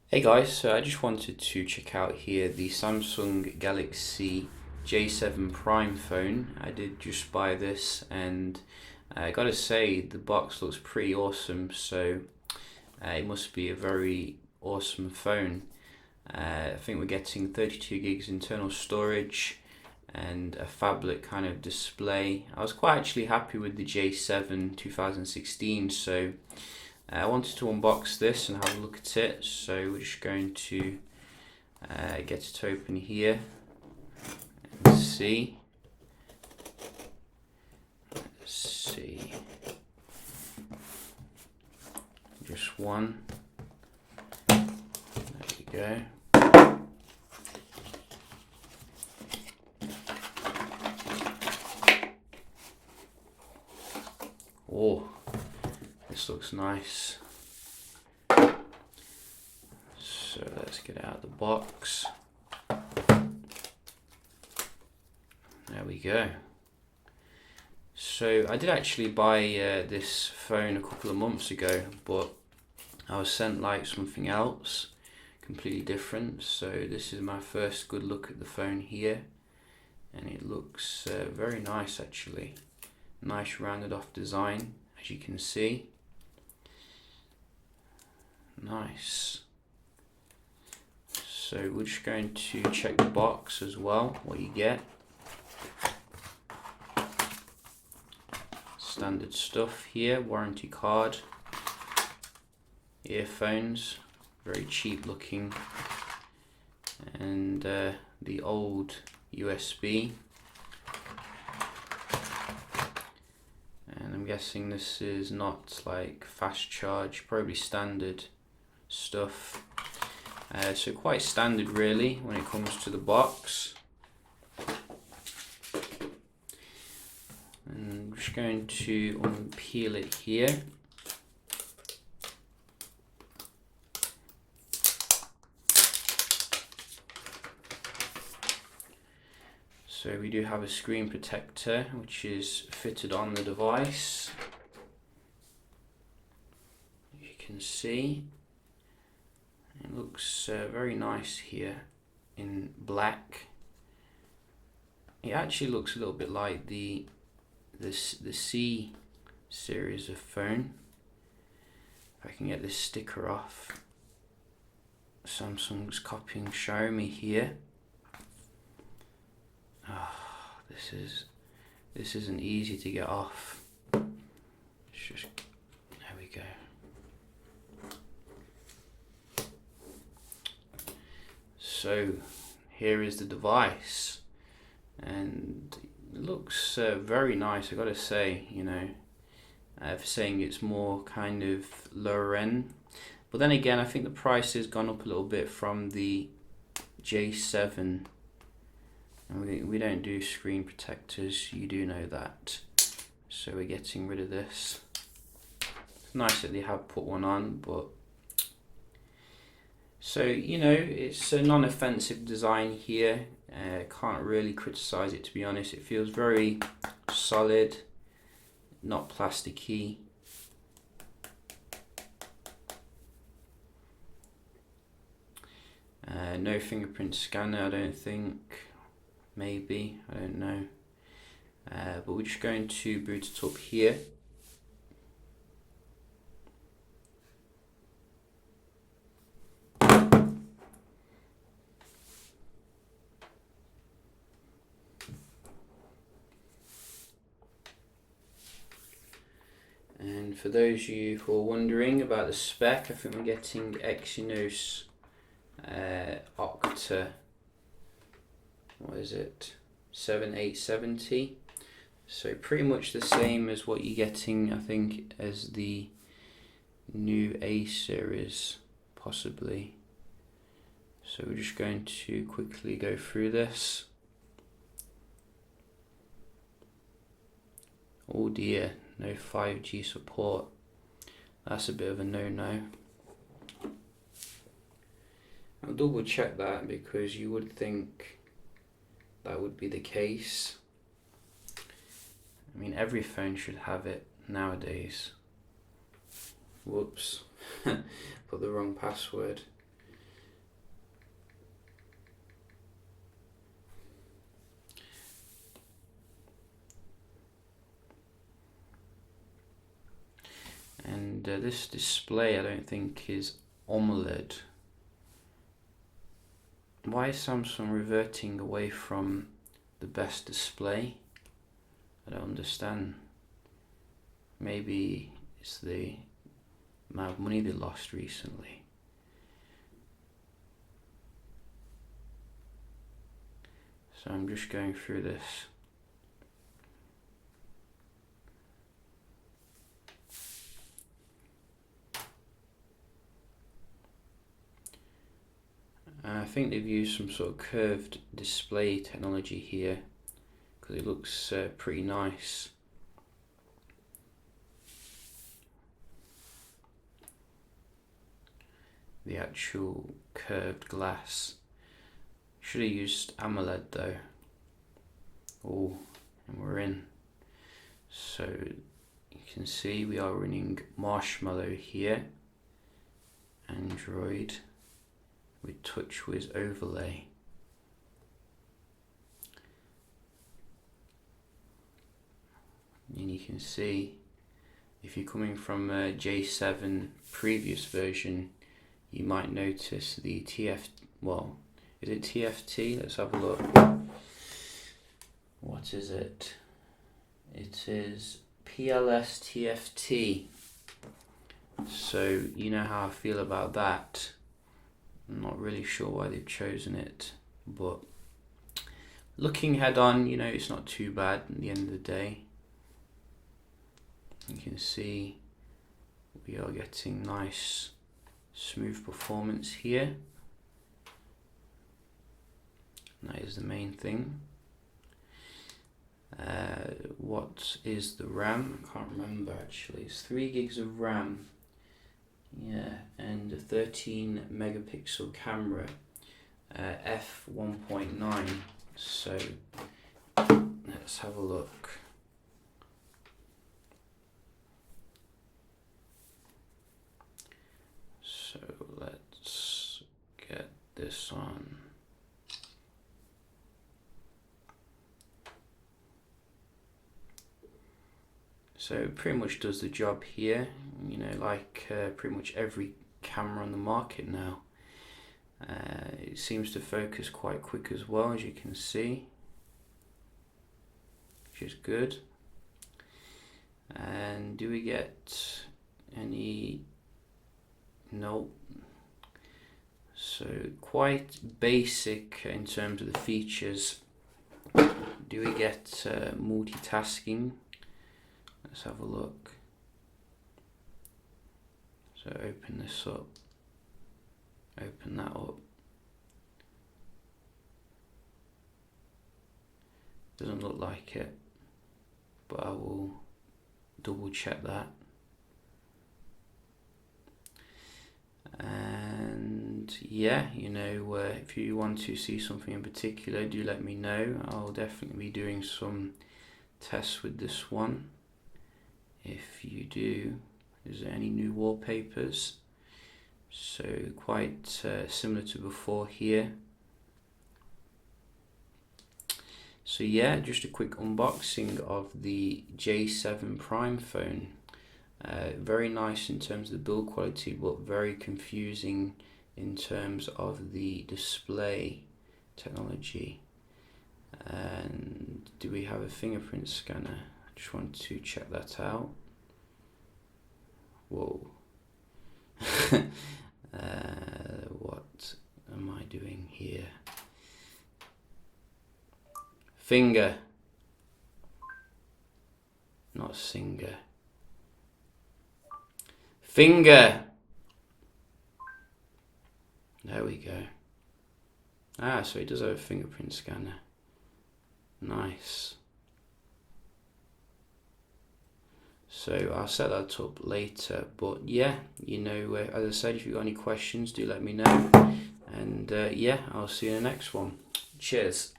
Hey guys, so I just wanted to check out here the Samsung Galaxy J7 Prime phone. I did just buy this and I gotta say the box looks pretty awesome, so it must be a very awesome phone. I think we're getting 32 gigs internal storage and a phablet kind of display. I was quite actually happy with the J7 2016, so I wanted to unbox this and have a look at it, so we're just going to get it open here and see. Let's see. Just one. There we go. Oh, this looks nice. So let's get it out of the box. There we go. So I did actually buy this phone a couple of months ago, but I was sent like something else, completely different. So this is my first good look at the phone here, and it looks very nice actually. Nice rounded off design, as you can see. Nice. So we're just going to check the box as well, what you get. Standard stuff here, warranty card, earphones, very cheap looking, and the old USB. And I'm guessing this is not like fast charge, probably standard stuff. So quite standard really when it comes to the box. And I'm just going to unpeel it here. So we do have a screen protector which is fitted on the device. You can see it looks very nice here in black. It actually looks a little bit like the C series of phone. If I can get this sticker off. Samsung's copying Xiaomi here. Oh, this isn't easy to get off. It's just, there we go. So here is the device, and it looks very nice. I gotta say, you know, for saying it's more kind of lower end, but then again, I think the price has gone up a little bit from the J7, and we don't do screen protectors. You do know that, so we're getting rid of this. It's nice that they have put one on, but. So, you know, it's a non-offensive design here. Can't really criticize it, to be honest. It feels very solid, not plasticky. No fingerprint scanner, I don't think. Maybe, I don't know. But we're just going to boot it up here. And for those of you who are wondering about the spec, I think we're getting Exynos Octa, what is it, 7870. So pretty much the same as what you're getting, I think, as the new A series, possibly. So we're just going to quickly go through this. Oh dear, no 5G support. That's a bit of a no-no. I'll double check that because you would think that would be the case. I mean, every phone should have it nowadays. Whoops, put the wrong password. this display I don't think is AMOLED. Why is Samsung reverting away from the best display? I don't understand. Maybe it's the amount of money they lost recently. So I'm just going through this. I think they've used some sort of curved display technology here because it looks pretty nice. The actual curved glass. Should have used AMOLED though. Oh, and we're in. So you can see we are running Marshmallow here. Android with TouchWiz overlay. And you can see if you're coming from a J7 previous version, you might notice the is it TFT? Let's have a look. What is it? It is PLS TFT. So you know how I feel about that. I'm not really sure why they've chosen it, but looking head on, it's not too bad at the end of the day. You can see we are getting nice smooth performance here. And that is the main thing. What is the RAM? I can't remember actually. It's 3 gigs of RAM. Yeah, and a 13 megapixel camera, f1.9. So let's have a look. So let's get this on. So it pretty much does the job here, like pretty much every camera on the market now. It seems to focus quite quick as well, as you can see, which is good. And do we get any? Nope. So quite basic in terms of the features. Do we get multitasking? Let's have a look. So open this up, open that up. Doesn't look like it, but I will double check that. And yeah, if you want to see something in particular, do let me know. I'll definitely be doing some tests with this one. If you do, is there any new wallpapers? So quite similar to before here. So yeah, just a quick unboxing of the J7 Prime phone. Very nice in terms of the build quality, but very confusing in terms of the display technology. And do we have a fingerprint scanner? Just want to check that out. Whoa. What am I doing here? Finger. Not singer. Finger. There we go. So it does have a fingerprint scanner. Nice. So I'll set that up later, but yeah, as I said, if you've got any questions, do let me know. And yeah, I'll see you in the next one. Cheers.